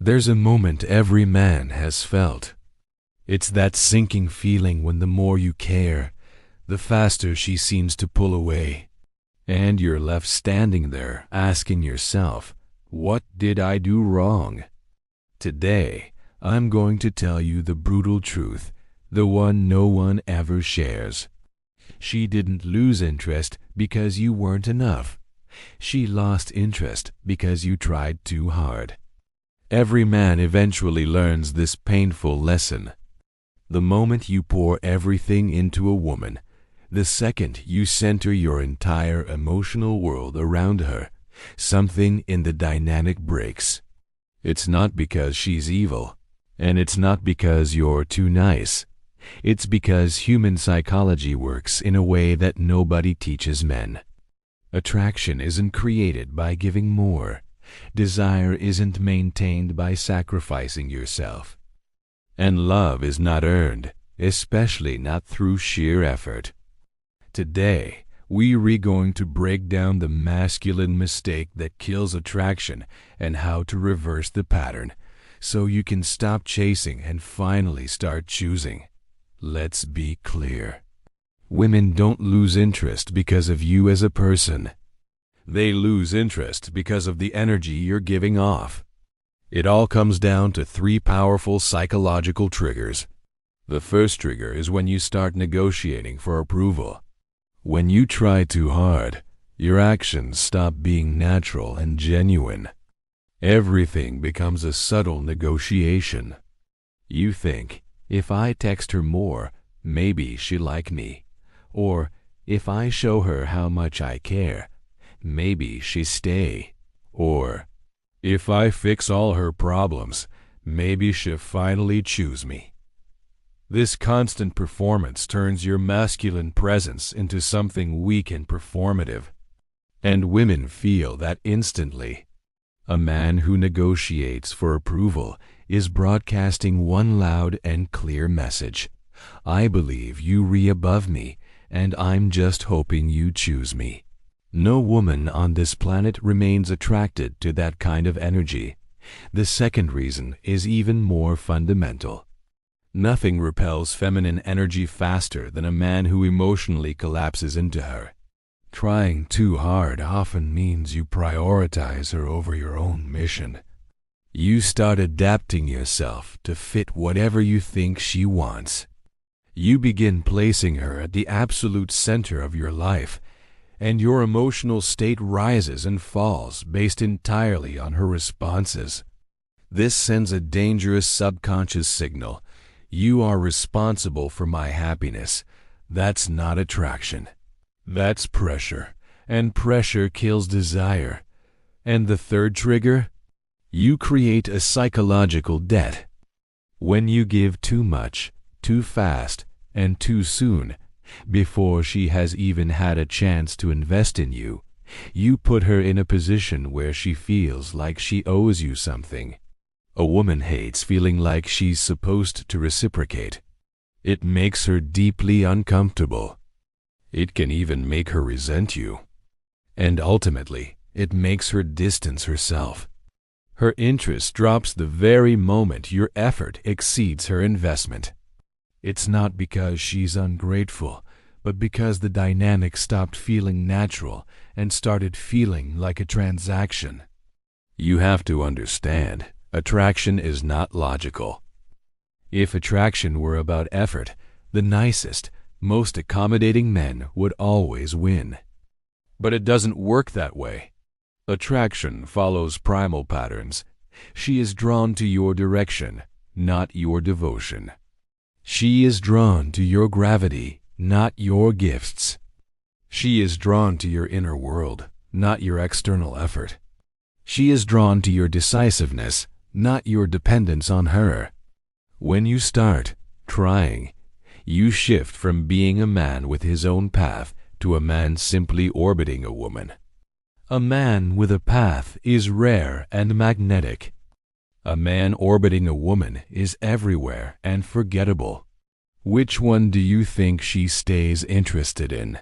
There's a moment every man has felt. It's that sinking feeling when the more you care, the faster she seems to pull away. And you're left standing there asking yourself, what did I do wrong? Today, I'm going to tell you the brutal truth, the one no one ever shares. She didn't lose interest because you weren't enough. She lost interest because you tried too hard. Every man eventually learns this painful lesson. The moment you pour everything into a woman, the second you center your entire emotional world around her, something in the dynamic breaks. It's not because she's evil, and it's not because you're too nice. It's because human psychology works in a way that nobody teaches men. Attraction isn't created by giving more. Desire isn't maintained by sacrificing yourself. And love is not earned, especially not through sheer effort. Today, we're going to break down the masculine mistake that kills attraction and how to reverse the pattern, so you can stop chasing and finally start choosing. Let's be clear. Women don't lose interest because of you as a person. They lose interest because of the energy you're giving off. It all comes down to 3 powerful psychological triggers. The first trigger is when you start negotiating for approval. When you try too hard, your actions stop being natural and genuine. Everything becomes a subtle negotiation. You think, if I text her more, maybe she'll like me. Or, if I show her how much I care, maybe she'll stay. Or, if I fix all her problems, maybe she'll finally choose me. This constant performance turns your masculine presence into something weak and performative. And women feel that instantly. A man who negotiates for approval is broadcasting one loud and clear message. I believe you're above me, and I'm just hoping you choose me. No woman on this planet remains attracted to that kind of energy. The second reason is even more fundamental. Nothing repels feminine energy faster than a man who emotionally collapses into her. Trying too hard often means you prioritize her over your own mission. You start adapting yourself to fit whatever you think she wants. You begin placing her at the absolute center of your life, and your emotional state rises and falls based entirely on her responses. This sends a dangerous subconscious signal. You are responsible for my happiness. That's not attraction. That's pressure, and pressure kills desire. And the third trigger? You create a psychological debt. When you give too much, too fast, and too soon, before she has even had a chance to invest in you, you put her in a position where she feels like she owes you something. A woman hates feeling like she's supposed to reciprocate. It makes her deeply uncomfortable. It can even make her resent you. And ultimately, it makes her distance herself. Her interest drops the very moment your effort exceeds her investment. It's not because she's ungrateful, but because the dynamic stopped feeling natural and started feeling like a transaction. You have to understand, attraction is not logical. If attraction were about effort, the nicest, most accommodating men would always win. But it doesn't work that way. Attraction follows primal patterns. She is drawn to your direction, not your devotion. She is drawn to your gravity, not your gifts. She is drawn to your inner world, not your external effort. She is drawn to your decisiveness, not your dependence on her. When you start trying, you shift from being a man with his own path to a man simply orbiting a woman. A man with a path is rare and magnetic. A man orbiting a woman is everywhere and forgettable. Which one do you think she stays interested in?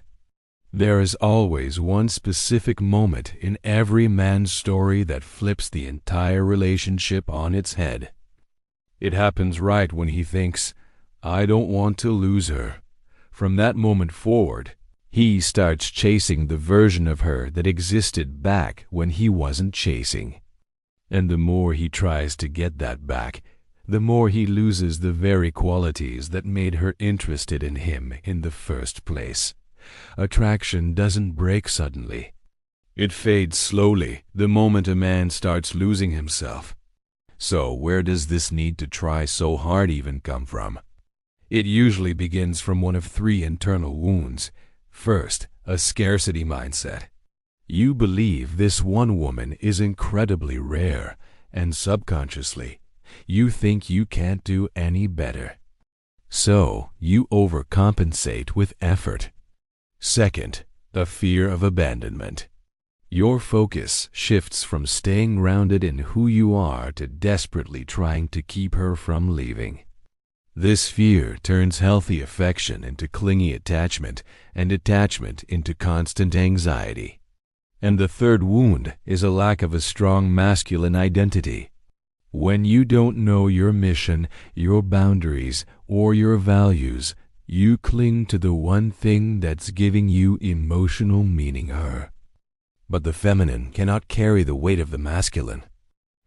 There is always one specific moment in every man's story that flips the entire relationship on its head. It happens right when he thinks, "I don't want to lose her." From that moment forward, he starts chasing the version of her that existed back when he wasn't chasing. And the more he tries to get that back, the more he loses the very qualities that made her interested in him in the first place. Attraction doesn't break suddenly. It fades slowly the moment a man starts losing himself. So where does this need to try so hard even come from? It usually begins from one of three internal wounds. First, a scarcity mindset. You believe this one woman is incredibly rare, and subconsciously, you think you can't do any better. So, you overcompensate with effort. Second, the fear of abandonment. Your focus shifts from staying grounded in who you are to desperately trying to keep her from leaving. This fear turns healthy affection into clingy attachment, and attachment into constant anxiety. And the third wound is a lack of a strong masculine identity. When you don't know your mission, your boundaries, or your values, you cling to the one thing that's giving you emotional meaning, her. But the feminine cannot carry the weight of the masculine.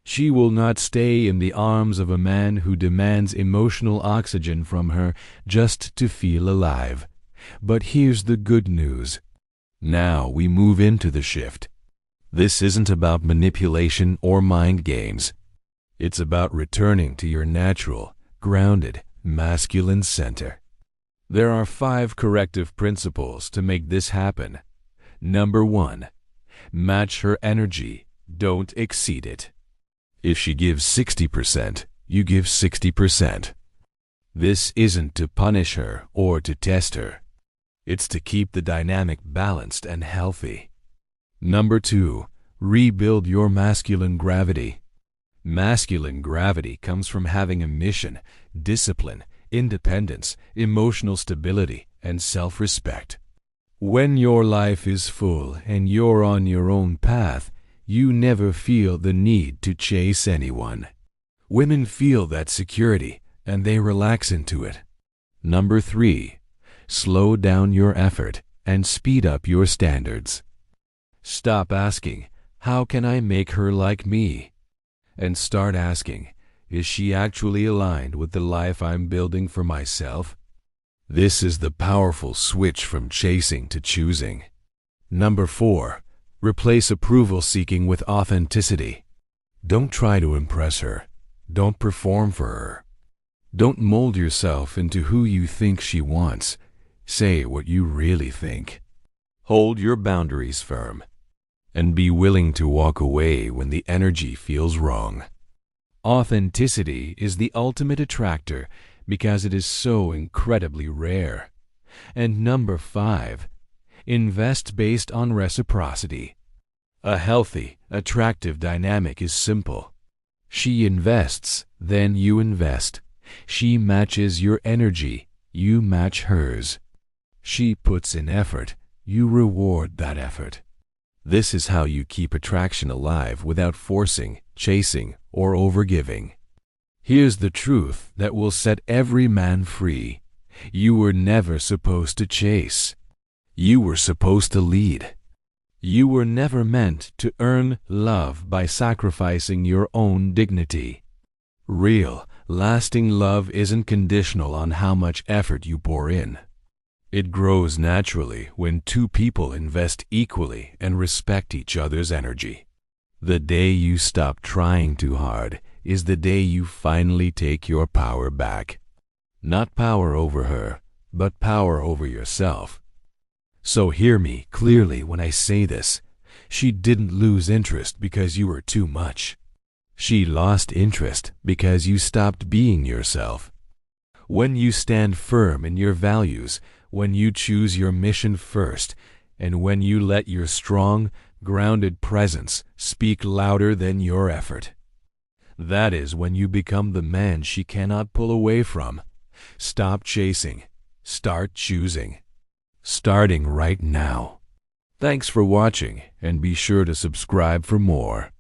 She will not stay in the arms of a man who demands emotional oxygen from her just to feel alive. But here's the good news. Now we move into the shift. This isn't about manipulation or mind games. It's about returning to your natural, grounded, masculine center. There are 5 corrective principles to make this happen. Number 1. Match her energy. Don't exceed it. If she gives 60%, you give 60%. This isn't to punish her or to test her. It's to keep the dynamic balanced and healthy. Number 2. Rebuild your masculine gravity. Masculine gravity comes from having a mission, discipline, independence, emotional stability, and self-respect. When your life is full and you're on your own path, you never feel the need to chase anyone. Women feel that security, and they relax into it. Number 3. Slow down your effort and speed up your standards. Stop asking, "How can I make her like me?" and start asking, "Is she actually aligned with the life I'm building for myself?" This is the powerful switch from chasing to choosing. Number 4. Replace approval seeking with authenticity. Don't try to impress her. Don't perform for her. Don't mold yourself into who you think she wants. Say what you really think. Hold your boundaries firm. And be willing to walk away when the energy feels wrong. Authenticity is the ultimate attractor because it is so incredibly rare. And number 5, invest based on reciprocity. A healthy, attractive dynamic is simple. She invests, then you invest. She matches your energy, you match hers. She puts in effort, you reward that effort. This is how you keep attraction alive without forcing, chasing, or overgiving. Here's the truth that will set every man free. You were never supposed to chase. You were supposed to lead. You were never meant to earn love by sacrificing your own dignity. Real, lasting love isn't conditional on how much effort you pour in. It grows naturally when 2 people invest equally and respect each other's energy. The day you stop trying too hard is the day you finally take your power back. Not power over her, but power over yourself. So hear me clearly when I say this. She didn't lose interest because you were too much. She lost interest because you stopped being yourself. When you stand firm in your values, when you choose your mission first, and when you let your strong, grounded presence speak louder than your effort, that is when you become the man she cannot pull away from. Stop chasing. Start choosing. Starting right now. Thanks for watching, and be sure to subscribe for more.